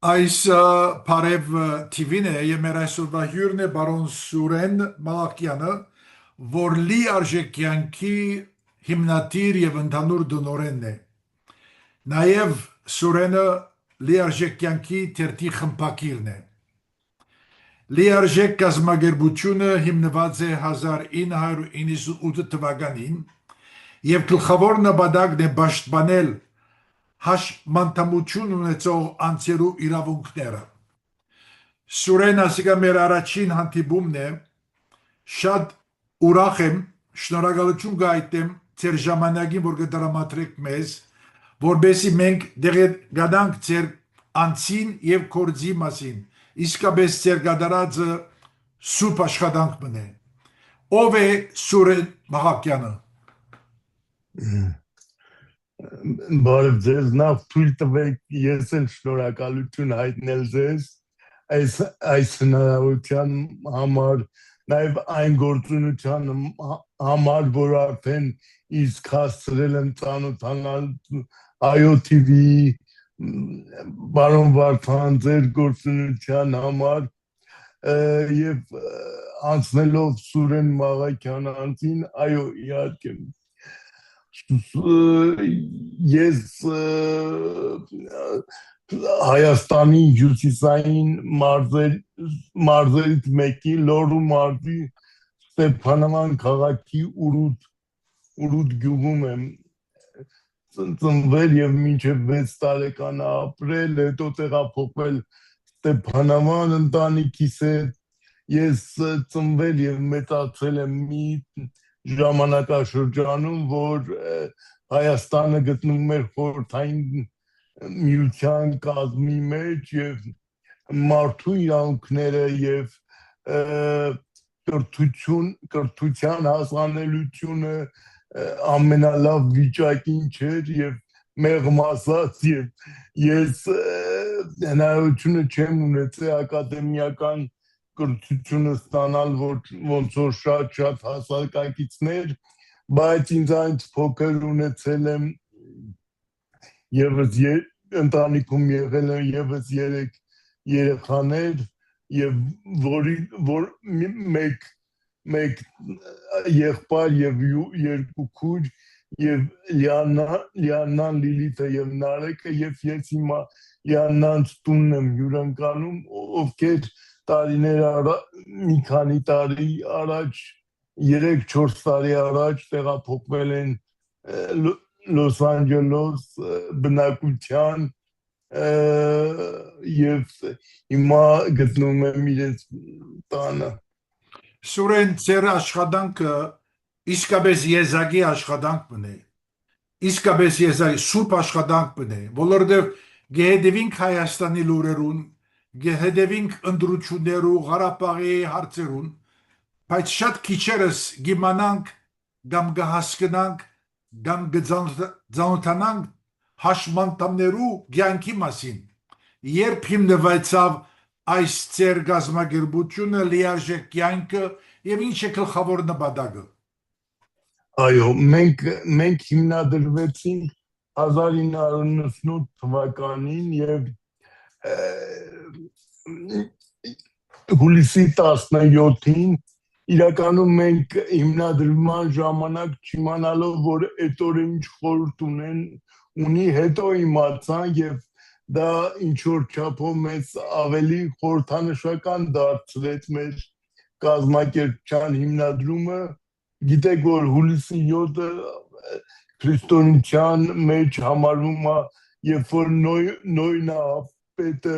Այս Փարև TV-ն է եւ մեր այսօրվա հյուրն է բարոն Սուրեն Մալակյանը, որ լի արժեք կյանքի հիմնադիր եւ ընդհանուր դնորենն է։ Նաեւ Սուրենը լի արժեք կյանքի թերթի խմբակիրն է։ Լի արժեք կազմակերպությունը հիմնված է 1998 թվականին եւ գլխավոր նպատակն է պաշտպանել հաշմանդամություն ունեցող անձերու իրավունքները։ Սուրեն ասիկա մեր առաջին հանդիպումն է, շատ ուրախ եմ, շնորհակալություն կհայտնեմ ձեր ժամանակին, որ կդրամատրեք մեզ, որբեսի մենք դեղեցկանանք ձեր անձին եւ գործի մասին, իսկապես ձեր կատարածը սուրբ աշխատանք մնե։ Ով է Սուրեն Մալակյանը։ Բարև ձեզ, նախ թույլ տվեք ես էլ շնորհակալություն հայտնել ձեզ այս հնարավորության համար, նաև այն գործունեության համար, որ արդեն իսկ հասցրել եմ ծանոթանալ IO TV-ի բարոն Վարդան ձեր գործունեության համար եւ անցնելով Սուրեն Մալակյան անձին, այո, իհարկե ես Հայաստանի հյուսիսային մարզերից մեկի Լոռու մարզի Ստեփանավան քաղաքի Ուրուտ գյուղում եմ ծնվել եւ մինչեւ 6 տարեկան ապրել, հետո տեղափոխվել Ստեփանավան ընտանիքիս հետ։ Ես ծնվել եւ մեծացել եմ մի ժամանակաշրջանում, որ Հայաստանը գտնվում էր խորհրդային միության կազմի մեջ եւ մարդու իրավունքները եւ կրթության հասանելիությունը ամենալավ վիճակին չէր եւ մեղմ ասած եւ ես հնարավորությունը չեմ ունեցել ակադեմիական կրթությունը ստանալ, ոնց որ շատ հասակակիցներ, բայց ինձանից փոքր ունեցել եմ եւս ընտանիքում եղել են եւս 3 երեխաներ եւ որ մեկ եղբայր եւ 2 քույր եւ Լիանան, Լիլիթը եւ Նարեկը եւ ես հիմա Լիանանց տունն եմ հյուրընկալում, ովքեր մի քանի տարի առաջ 3-4 տարի առաջ տեղափոխվել են Լոս Անջելոս բնակության եւ հիմա գտնվում եմ իրենց տանը։ Սուրեն, ձեր աշխատանքը իսկապես եզակի աշխատանք մնե, իսկապես եզակի սուրբ աշխատանք մնե, որովհետեւ գեհդեվինք Հայաստանի լուրերուն, գեհդեվինք ընդրություններու, Ղարաբաղի հարցերուն, բայց շատ քիչերս գիմանանք կամ կհասկանանք կամ կծանոթանանք հաշմանդամներու կյանքի մասին, երբ հիմնվեցավ այս ձեր կազմակերպությունը լիարժեք կյանքը եւ ինչ է գլխավոր նպատակը։ Այո, մենք հիմնադրվեցինք 1998 թվականին եւ հուլիսի 17-ին իրականում մենք հիմնադրման ժամանակ չիմանալով, որ այդ օրը ինչ խորհուրդ ունի, հետո իմացան եւ դա ինչ որ չափով մեզ ավելի խորհրդանշական դարձրեց մեր կազմակերպչության հիմնադրումը։ Գիտեք, որ հուլիսի 7-ը քրիստոնեության մեջ համարվում է, երբ որ նոյնապետը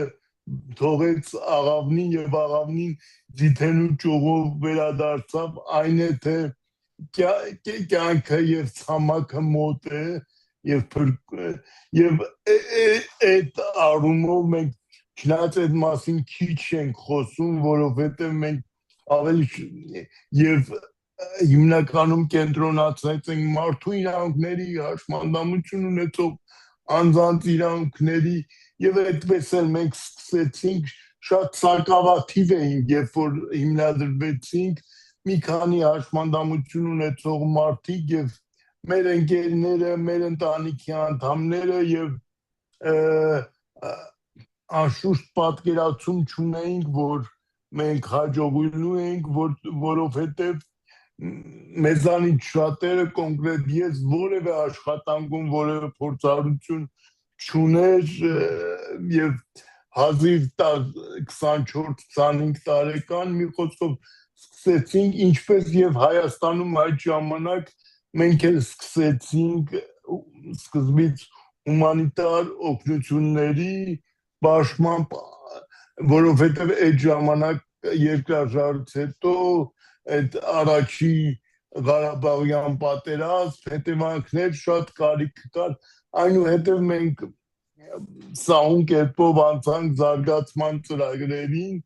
թողեց աղավնին եւ աղավնին ձիթենու ճյուղով վերադարձավ, այն է թե կյանքը եւ ցամաքը մոտ է եւ այդ առումով մենք չնայած այդ մասին քիչ ենք խոսում, որովհետեւ մենք ավելի եւ հիմնականում կենտրոնացած ենք մարդու իրավունքների հաշմանդամություն ունեցող անձանց իրավունքների եւ այդպես էլ մենք սկսեցինք շատ սակավաթիվ էինք, երբ որ հիմնադրվեցինք մի քանի հաշմանդամություն ունեցող մարդիկ եւ մեր ընկերները, մեր ընտանիքի անդամները եւ անշուշտ պատկերացում չունեինք, որ մենք հաջողելու ենք, որովհետև մեզանից շատերը կոնկրետ ես որևէ աշխատանքում որևէ փորձառություն չուներ եւ հազիվ 24-25 տարեկան մի խոսքով սկսեցինք ինչպես եւ Հայաստանում այդ ժամանակ մենք էլ սկսեցինք սկզբից հումանիտար օգնությունների պաշտպան, որովհետև այդ ժամանակ երկրաշարժից հետո այդ առաջի Ղարաբաղյան պատերազմ հետևանքներ շատ կարիք կար, այնուհետև մենք սահուն կերպով անցանք զարգացման ծրագրերին,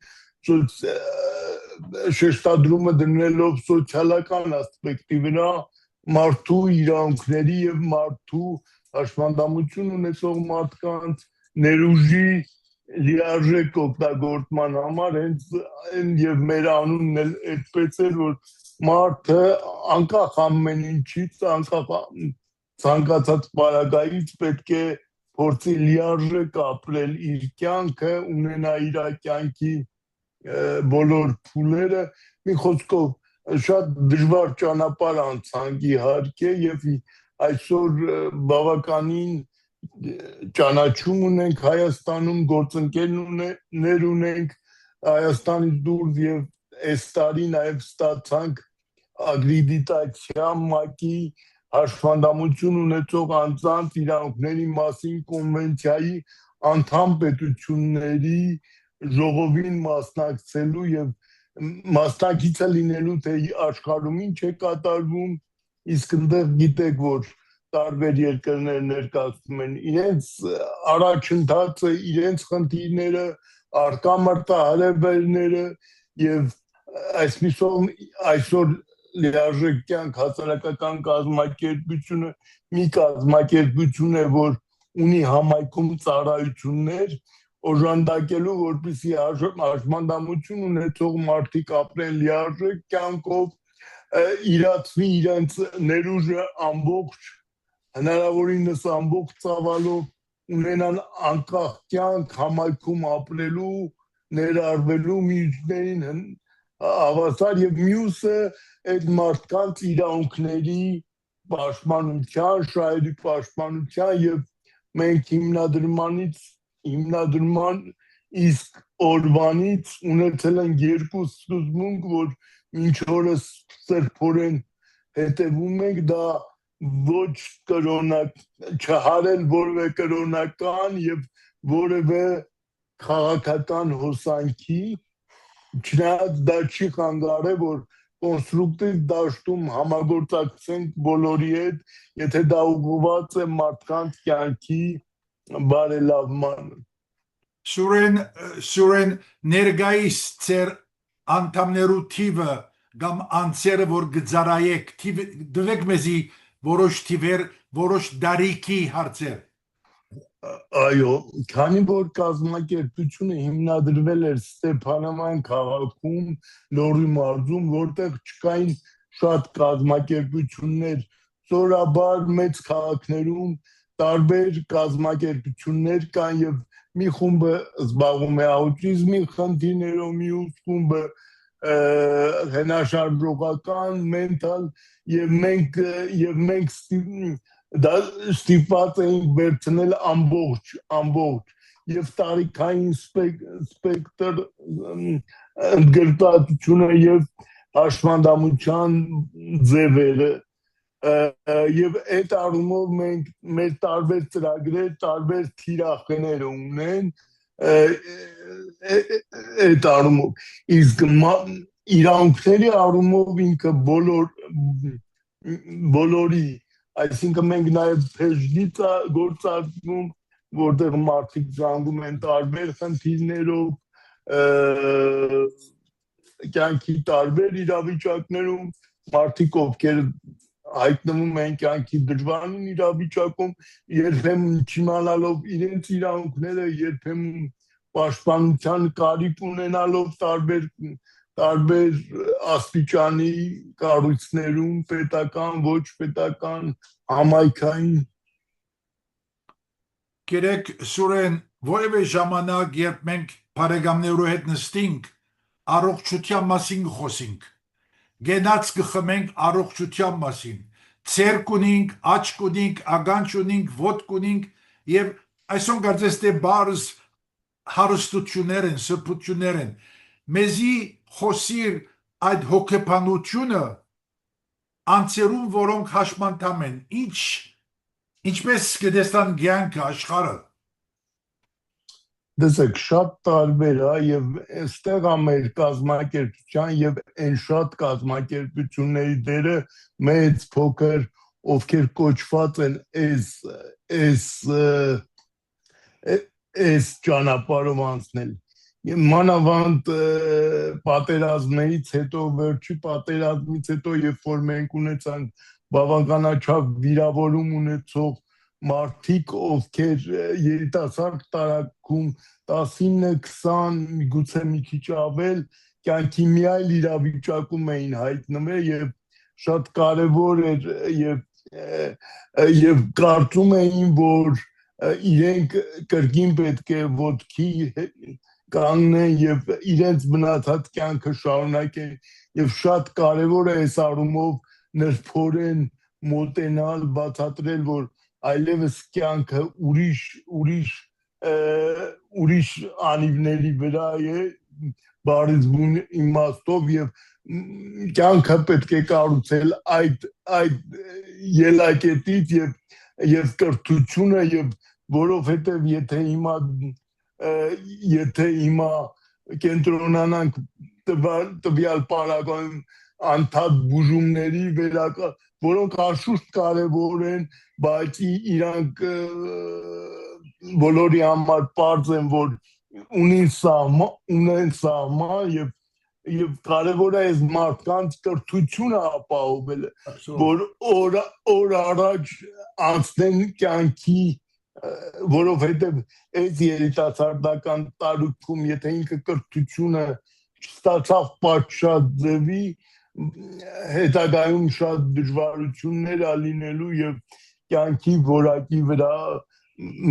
շեշտադրումը դնելով սոցիալական ասպեկտի վրա, մարդու իրավունքների եւ մարդու հաշմանդամություն ունեցող մարդկանց ներուժի լիարժեք օգտագործման համար հենց եւ մեր անունն էլ այդպես էր, որ մարդը անկախ ամեն ինչից, անկախ ցանկացած պարագայից պետք է փորձի լիարժեք ապրել իր կյանքը, ունենա իր կյանքի բոլոր փուլերը, մի խոսքով շատ դժվար ճանապարհ անցանք իհարկե եւ այսօր բավականին ճանաչում ունենք Հայաստանում, գործընկերներ ունենք Հայաստանից դուրս եւ այս տարի նաեւ ստացանք ակրեդիտացիա ՄԱԿ-ի հաշմանդամություն ունեցող անձանց իրավունքների մասին կոնվենցիայի անդամ պետությունների ժողովին մասնակցելու եւ մասնակիցը լինելու թե աշխարհում ինչ է կատարվում, իսկ այնտեղ գիտեք, որ տարբեր երկրներ ներկայացնում են իրենց առաջընթացը, իրենց խնդիրները, արկա մարտահրավերները եւ այսպիսով այսօր լիարժեք կյանք հասարակական կազմակերպությունը մի կազմակերպություն է, որ ունի համայնքում ծառայություններ օժանդակելու, որպեսզի հաշմանդամություն ունեցող մարդիկ ապրեն լիարժեք կյանքով, իրացվի իրենց ներուժը ամբողջ հնարավորինս ամբողջ ծավալով ունենան անկախ կյանք համայնքում ապրելու, ներառվելու միջներին հավասար եւ մյուսը այդ մարդկանց իրավունքների պաշտպանության, շահերի պաշտպանության եւ մենք հիմնադրման իսկ օրվանից ունեցել ենք երկու սկզբունք, որ մինչ օրս սրբորեն հետևում ենք, դա ոչ չհարել որևէ կրոնական եւ որևէ քաղաքական հոսանքի, չնայած դա չի խանգարել, որ կոնստրուկտիվ դաշտում համագործակցենք բոլորի հետ, եթե դա ուղղված է մարդկանց կյանքի բարելավմանը։ Սուրեն ներկայիս ձեր անդամներու թիվը կամ անձերը, որ գծարայեք, դվեք մեզի որոշ թիվեր, որոշ դարիքի հարցեր։ Այո, քանի որ կազմակերպությունը հիմնադրվել էր Ստեփանավան քաղաքում, Լոռի մարզում, որտեղ չկային շատ կազմակերպություններ, սովորաբար մեծ քաղաքներում տարբեր կազմակերպություններ կան եւ մի խումբը զբաղվում է աուտիզմի խնդիրներով, մյուս խումբը հենաշարժողական, մենթալ եւ մենք դա ստիպված էինք վերցնել ամբողջ եւ տարիքային սպեկտր ընդգրկվածությունը եւ հաշմանդամության ձևերը եւ այդ առումով մենք մեր տարբեր ծրագրեր, տարբեր թիրախներ ունեն այդ առումով, իսկ իրավունքների առումով ինքը բոլորի, այսինքն մենք նաև փեժգիծ գործարկում, որտեղ մարդիկ զանգում են տարբեր խնդիրներով, կյանքի տարբեր իրավիճակներում, մարդիկ ովքեր հայտնվում են կյանքի դժվարին իրավիճակում, երբեմն չիմանալով իրենց իրավունքները, երբեմն պաշտպանության կարիք ունենալով տարբեր աստիճանի կառույցներում, պետական, ոչ պետական, համայնքային։ Գերեք Սուրեն, որևէ ժամանակ, երբ մենք բարեկամներու հետ նստենք, առողջության մասին խոսենք։ Գենաց կխմենք առողջության մասին։ Ցերկ ունենք, աչք ունենք, ագանջ ունենք, ոտք ունենք եւ այսօր կարծես թե բարձ հարստություններ են, սրբություններ են։ Մեզի խոսիր այդ հոգեբանությունը անցերուն, որոնք հաշմանդամ են։ Ինչպես կտեսնան կյանքը աշխարհը։ Դեսեք շատ տարբեր է եւ այստեղ ամեր կազմակերպության եւ այն շատ կազմակերպությունների դերը մեծ փոքր ովքեր կոչված են այս ճանապարհով անցնել եւ մանավանդ պատերազմներից հետո վերջի պատերազմից հետո երբ որ մենք ունեցանք բավականաչափ վիրավորում ունեցող մարդիկ ովքեր երիտասարդ տարիքում 19-20 միգուցե մի քիչ ավել կյանքի մի այլ իրավիճակում էին հայտնվել եւ շատ կարեւոր էր եւ կարծում էին որ իրենք կրկին պետք է ոտքի կանգնեն եւ իրենց մնացած կյանքը շարունակեն եւ շատ կարեւոր է այս առումով նրբորեն մոտենալ բացատրել որ այլևս կյանքը ուրիշ անիվների վրա է բարիզբուն իմաստով եւ կյանքը պետք է կառուցել այդ ելակետից եւ կրթությունը եւ որովհետեւ եթե հիմա կենտրոնանանք տվյալ պարագայում անդադ բուժումների որոնք անշուշտ կարևոր են, բայց իրանք բոլորի համար պարզ են, որ ունեն սահման եւ կարևոր է այս մարդկանց կրթությունը ապահովելը, որ օր առաջ անցնեն կյանքի, որովհետեւ այս երիտասարդական տարիքում եթե ինքը կրթությունը չստացավ պատշաճ հետագայում շատ դժվարություններ ալինելու եւ կյանքի որակի վրա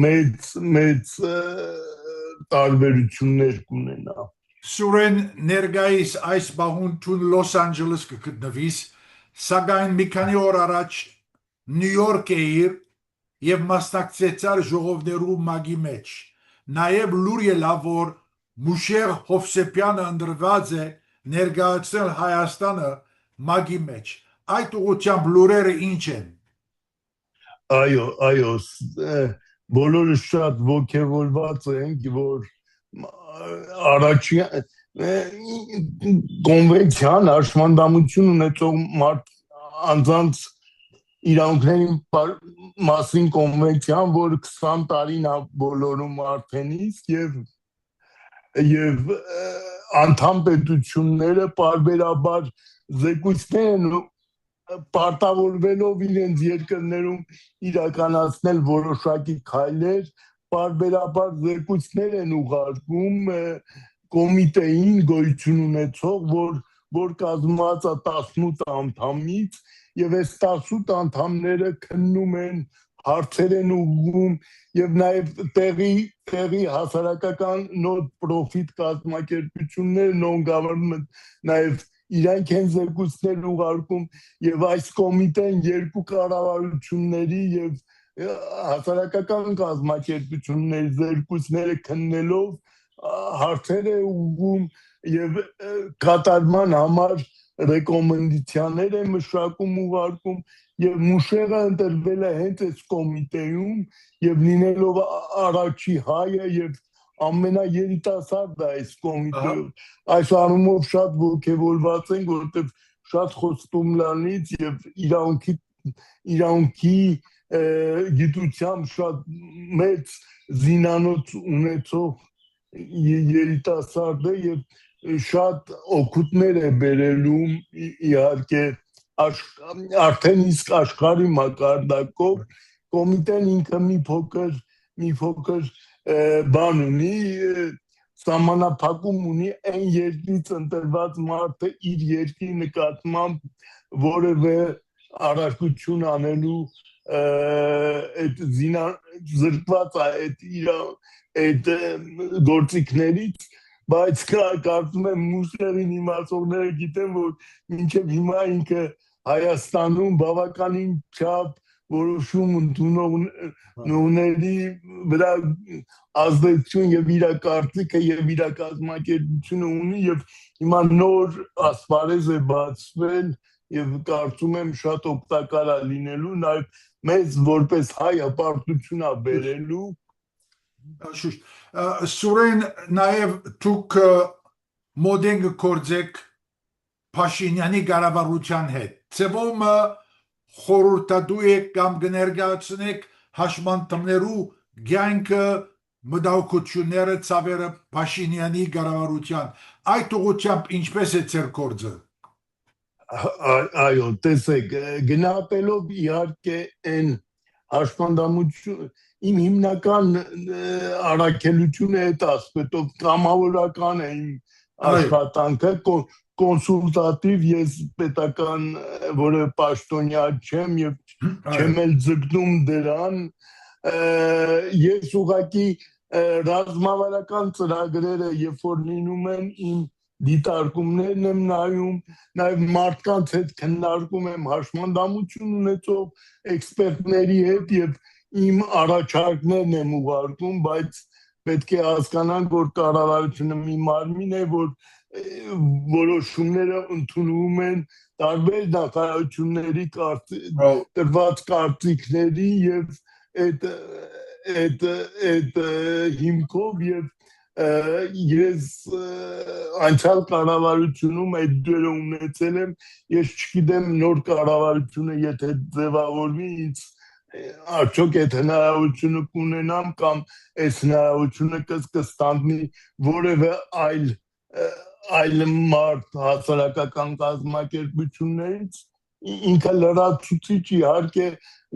մեծ տարբերություններ կունենա։ Սուրեն ներկայիս այս բահուն տուն Լոս Անջելես կգտնվիս, սակայն մի քանի օր առաջ Նյու Յորք էիր եւ մասնակցեցար ժողովներու մագի մեջ։ Նաեւ լուր ելավ որ Մուշեղ Հովսեփյանը ընդրված է ներկայացնել Հայաստանը մագի մեջ։ Այդ ուղղությամբ լուրերը ինչ են։ Այո, բոլորը շատ ոգևորված ենք, որ առաջին կոնվենցիան հաշմանդամություն ունեցող անձանց իրավունքների մասին կոնվենցիան, որ 20 տարին է բոլորում արդեն իսկ եւ անդամ պետությունները պարբերաբար զեկույցներ են պարտավորվելով իրենց երկրներում իրականացնել որոշակի քայլեր, պարբերաբար զեկույցներ են ուղարկում կոմիտեին գոյություն ունեցող, որ կազմված է 18 անդամից եւ այս 18 անդամները քննում են հարցեր են ուղղում եւ նաեւ տեղի հասարակական non-profit կազմակերպություններ non-government նաեւ իրանք են զեկույցներ ուղարկում եւ այս կոմիտեն երկու կառավարությունների եւ հասարակական կազմակերպությունների զեկույցները քննելով հարցեր է ուղղում եւ կատարման համար ռեկոմենդացիաներ է մշակում ուղարկում եւ Մուշեղը ընտրվել է հենց այս կոմիտեում եւ լինելով առաջի հայը եւ ամենաերիտասարդը այս կոմիտեում այս առումով շատ ոգևորված ենք որովհետեւ շատ խոստում լանից եւ իրանքի գիտությամբ շատ մեծ զինանոց ունեցող երիտասարդ է եւ շատ օգուտներ է բերելու իհարկե արդեն իսկ աշխարհի մակարդակով կոմիտեն ինքը մի փոքր բան ունի սահմանափակում ունի այն երկրից ընտրված մարդը իր երկրի նկատմամբ որևէ առարկություն անելու այդ զրկված է այդ գործիքներից, բայց կարծում եմ մուսերին իմացողները գիտեն, որ մինչև հիմա ինքը Հայաստանում բավականին չափ որոշում ընդունողների վրա ազդեցություն եւ իր կարծիքը եւ իր կազմակերպությունը ունի եւ հիմա նոր ասպարեզ է բացվել եւ կարծում եմ շատ օգտակար է լինելու նաեւ մեզ որպես հայ հպարտություն է բերելու Սուրեն նաեւ դուք մոդենգ կորձեք Փաշինյանի կառավարության հետ ծեվում խորհրդատու եք կամ կներկայացնեք հաշմանդամներու ցանկը մտահոգությունները ցավերը Փաշինյանի կառավարության այդ ուղղությամբ ինչպես է ձեր գործը այո տեսեք գնահատելով իհարկե այն հաշմանդամություն իմ հիմնական առաքելությունը այդ ասպետով կամավորական է իմ աշխատանքը կոնսուլտատիվ ես պետական որը պաշտոնյա չեմ եւ չեմ էլ ձգտում դրան ես ուղղակի ռազմավարական ծրագրերը երբ որ լինում են իմ դիտարկումներն եմ նայում նաեւ մարդկանց հետ քննարկում եմ հաշմանդամություն ունեցող էքսպերտների հետ եւ իմ առաջարկներն եմ ուղարկում բայց պետք է հասկանանք որ կառավարությունը մի մարմին է որ որոշումները ընդունվում են տարբեր նախարարությունների տրված կարծիքների եւ այդ հիմքով եւ ես անցյալ կառավարությունում այդ դերը ունեցել եմ ես չգիտեմ նոր կառավարությունը եթե ձևավորվի ինձ արդյոք այդ հնարավորությունը կունենամ կամ այս հնարավորությունը կստանձնի որևէ այլ մարդ հասարակական կազմակերպություններից ինքը լրացուցիչ իհարկե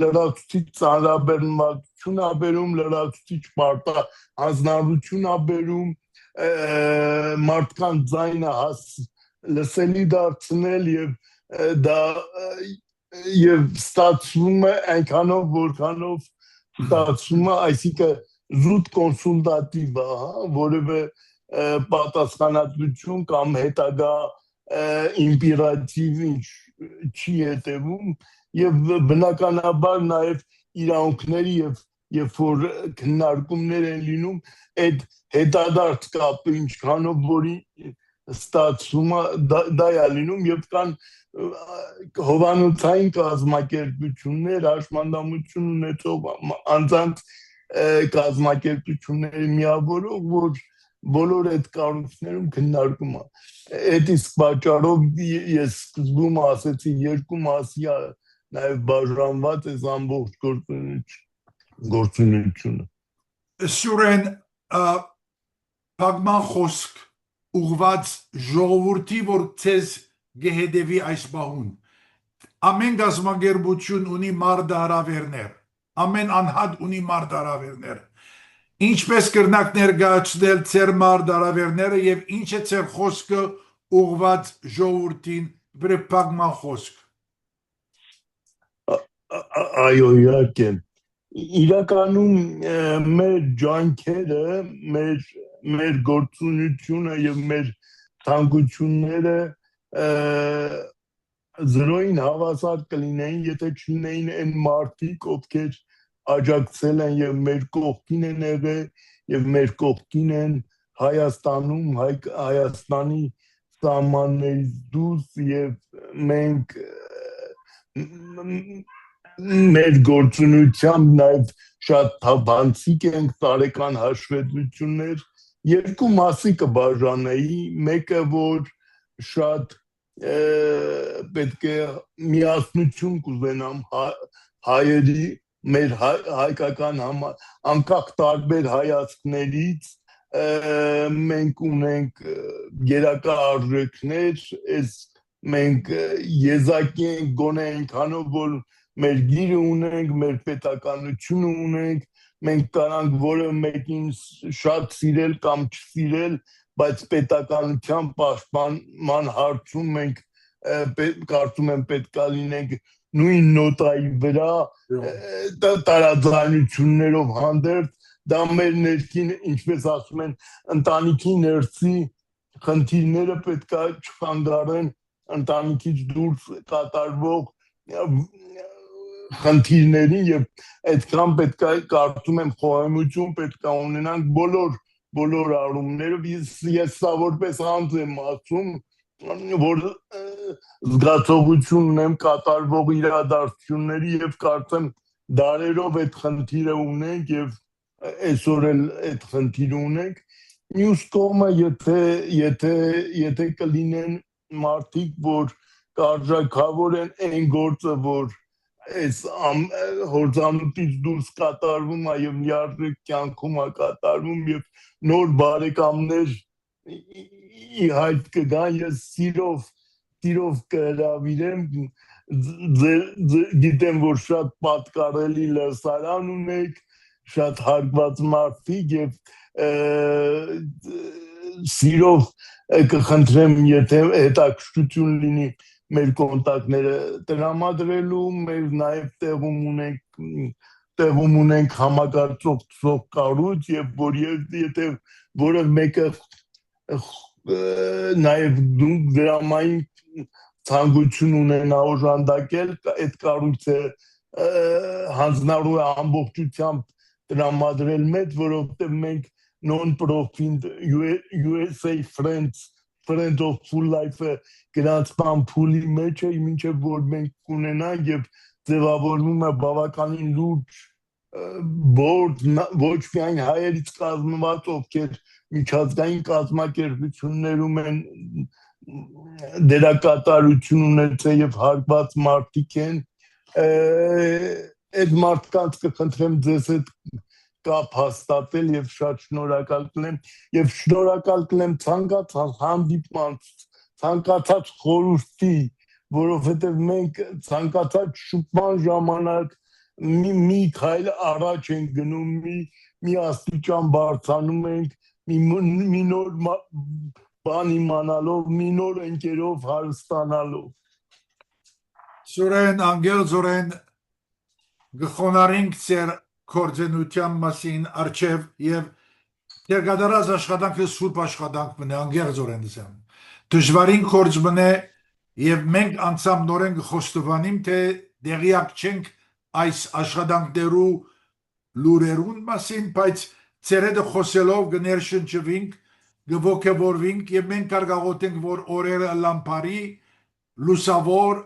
լրացուցիչ ծանրաբեռնվածություն է բերում լրացուցիչ հանձնարարություն է բերում մարդկանց ձայնը լսելի դարձնել եւ դա եւ ստացվում է այնքանով որքանով ստացվում է այսինքն զուտ կոնսուլտատիվ է որևէ պատասխանատվություն կամ հետագա իմպերատիվ չի հետևում եւ բնականաբար նաեւ իրավունքների եւ երբ որ քննարկումներ են լինում այդ հետադարձ կապը ինչքանով որի ստացվում է դա է լինում եւ կան հովանոցային կազմակերպություններ հաշմանդամություն ունեցող անձանց կազմակերպությունների միավորող որ բոլոր այդ կառույցներում քննարկում է այդ իսկ պատճառով ես սկզբում ասեցի երկու մասի նաև բաժանված է ամբողջ գործունեությունը Սուրեն Փագման խոսք ուղված ժողովրդի որ ցեզ գեհդեվի այս բահուն ամեն գազագերբություն ունի մարդահրավերներ ամեն անհատ ունի մարդահրավերներ Ինչպես կրնակ ներկայացնել ձեր մարդահրավերները եւ ինչ է ձեր խոսքը ուղված ժողովրդին բրեպագման խոսք Այո իհարկե իրականում մեր ջանքերը մեր գործունեությունը եւ մեր ցանկությունները զրոյին հավասար կլինեին եթե չլինեին այն մարդիկ ովքեր աջակցել են եւ մեր կողքին են եղել եւ մեր կողքին են Հայաստանում Հայաստանի սահմաններից դուրս եւ մենք մեր գործունեությամբ նաեւ շատ թափանցիկ ենք տարեկան հաշվետվություններ երկու մասի կբաժանեի մեկը որ շատ պետք է միասնություն կուզենամ հայերի մեր հայկական անկախ տարբեր հայացքներից մենք ունենք գերակա արժեքներ այս մենք եզակի ենք գոնե այնքանով որ մեր գիրը ունենք մեր պետականությունը ունենք մենք կարանք որը մեկին շատ սիրել կամ չսիրել բայց պետականության պաշտպանման հարցում մենք կարծում եմ պետք է լինենք նույն նոտայի վրա տարաձայնություններով հանդերձ դա մեր ներքին, ինչպես ասում են, ընտանիքի ներսի խնդիրները պետք է չխանգարեն ընտանիքից դուրս կատարվող խնդիրներին եւ այդքան պետք է կարծում եմ խոհեմություն պետք է ունենանք բոլոր առումներով ես սա որպես անձ եմ ասում որ զգացողություն ունեմ կատարվող իրադարձությունների եւ կարծեմ դարերով այդ խնդիրը ունենք եւ այսօր էլ այդ խնդիրը ունենք մյուս կողմը եթե կլինեն մարդիկ որ կարժակավոր են այն գործը որ այս հորձանուտից դուրս կատարվում է եւ լիարժեք կյանքում է կատարվում եւ նոր բարեկամներ ի հայտ կգան ես սիրով կհրավիրեմ գիտեմ որ շատ պատկառելի լսարան ունեք շատ հարգված մարդիկ եւ սիրով կխնդրեմ եթե հետաքրքրություն լինի մեր կոնտակտները տրամադրելու մեր նաև տեղում ունենք համակարգող կառույց եւ որ եթե որը մեկը նաև դրամային ցանկություն ունենա օժանդակել այդ կառույցը հանձնարարու է ամբողջությամբ տրամադրել մեծ որովհետեւ մենք non-profit USA Friends of Full Life գրանցման փուլի մեջ է մինչև որ մենք ունենանք եւ ձևավորվում է բավականին լուրջ բորդ ոչ միայն հայերից կազմված ովքեր միջազգային կազմակերպություններում են դերակատարություն ունեցել եւ հարգված մարդիկ են այդ մարդկանց կխնդրեմ ձեզ հետ կապ հաստատել եւ շատ շնորհակալ կլինեմ եւ շնորհակալ կլինեմ ցանկացած հանդիպման ցանկացած խորհրդի որովհետեւ մենք ցանկացած շփման ժամանակ մի քայլ առաջ ենք գնում մի աստիճան բարձրանում ենք մի նոր բան իմանալով մի նոր ընկերով հարստանալով Սուրեն անգելզորեն գխոնարինք ծեր կորձենության մասին արջև և դերգադարած աշխատանքը սուրբ աշխատանք մնե անգեղձորեն դսեմ դժվարին կորձ մնե և մենք անցամ նորեն գխոստովանիմ թե դեղիակ չենք այս աշխատանքներու լուրերուն մասին բայց ծերեդը խոսելով գներշնչվինք գվոքևորվինք և մենք կարգաղոտենք որ օրերը լամպարի լուսավոր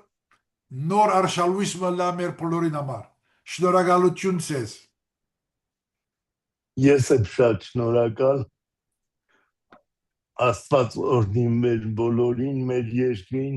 նոր արշալույս մլա մեր բոլորին համար շնորհակալություն ցեզ Ես եմ շատ շնորհակալ Աստված օրհնի մեր բոլորին մեր երկրին